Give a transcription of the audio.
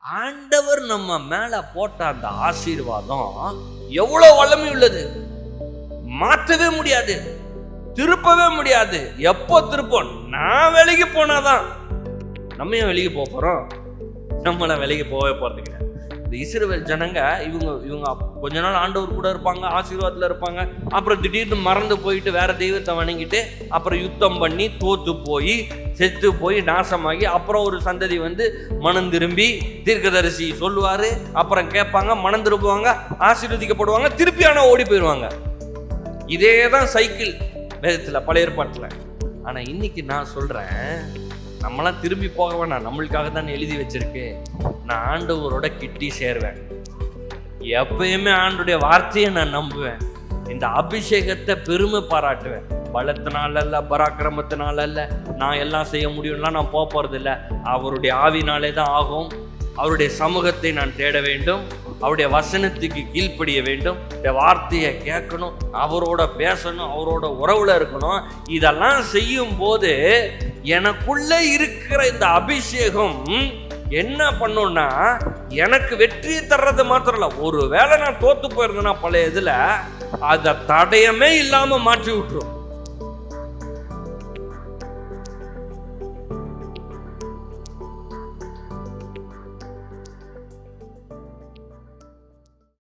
ஆண்டவர் நம்ம மேல போட்ட அந்த ஆசீர்வாதம் எவ்வளவு வல்லமை உள்ளது, மாற்றவே முடியாது, திருப்பவே முடியாது. எப்போ திருப்போம்? நான் விலகி போனாதான். நம்ம ஏன் விலகி போறோம்? நம்மள விலகி போகவே போறது கிடையாது. இந்த இஸ்ரவேல் ஜனங்க இவங்க கொஞ்ச நாள் ஆண்டவர் கூட இருப்பாங்க, ஆசீர்வாதத்துல இருப்பாங்க. அப்புறம் திடீர்னு மறந்து போயிட்டு வேற தெய்வத்தை வணங்கிட்டு அப்புறம் யுத்தம் பண்ணி தோத்து போய் செத்து போய் நாசமாகி அப்புறம் ஒரு சந்ததி வந்து மனம் திரும்பி தீர்க்கதரிசி சொல்லுவாரு, அப்புறம் கேட்பாங்க, மனம் திரும்புவாங்க, ஆசீர்வதிக்கப்படுவாங்க, திருப்பி ஆனா ஓடி போயிடுவாங்க. இதேதான் சைக்கிள் வேதத்துல, பழைய ஏற்பாட்டுல. ஆனா இன்னைக்கு நான் சொல்றேன், நம்மளாம் திரும்பி போக வேணாம், நம்மளுக்காக தான் எழுதி வச்சிருக்கு. நான் ஆண்டவரோட கிட்டி சேருவேன். எப்பயுமே ஆண்டுடைய வார்த்தையை நான் நம்புவேன். இந்த அபிஷேகத்தை பெருமை பாராட்டுவேன். பலத்தினால அல்ல, பராக்கிரமத்தினால அல்ல, நான் எல்லாம் செய்ய முடியும்லாம் நான் போறது இல்லை. அவருடைய ஆவினாலே தான் ஆகும். அவருடைய சமூகத்தை நான் தேட வேண்டும், அவருடைய வசனத்துக்கு கீழ்ப்படிய வேண்டும், வார்த்தையை கேட்கணும், அவரோட பேசணும், அவரோட உறவுல இருக்கணும். இதெல்லாம் செய்யும் போது எனக்குள்ள இருக்கிற இந்த அபிஷேகம் என்ன பண்ணும்னா, எனக்கு வெற்றியை தர்றது மாத்திரம் இல்ல, ஒரு வேளை நான் தோத்து போயிருந்தேன்னா பழைய இதுல அதை தடயமே இல்லாம மாற்றி விட்டுரும்.